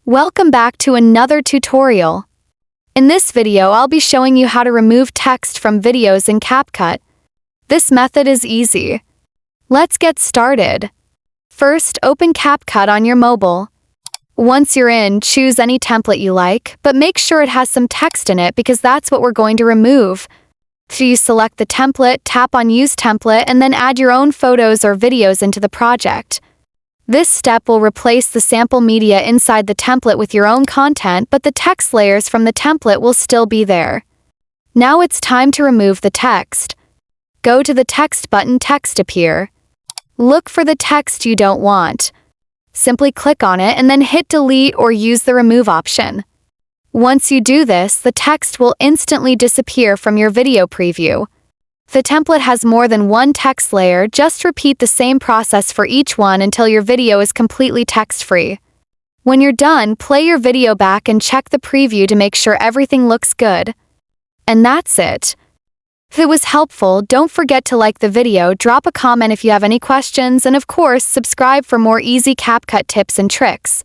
Welcome back to another tutorial. In this video, I'll be showing you how to remove text from videos in CapCut. This method is easy. Let's get started. First, open CapCut on your mobile. Once you're in, choose any template you like, but make sure it has some text in it because that's what we're going to remove. So you select the template, tap on Use Template, and then add your own photos or videos into the project. This step will replace the sample media inside the template with your own content, but the text layers from the template will still be there. Now it's time to remove the text. Go to the text button, text appear. Look for the text you don't want. Simply click on it and then hit delete or use the remove option. Once you do this, the text will instantly disappear from your video preview. If the template has more than one text layer, just repeat the same process for each one until your video is completely text-free. When you're done, play your video back and check the preview to make sure everything looks good. And that's it. If it was helpful, don't forget to like the video, drop a comment if you have any questions, and of course, subscribe for more easy CapCut tips and tricks.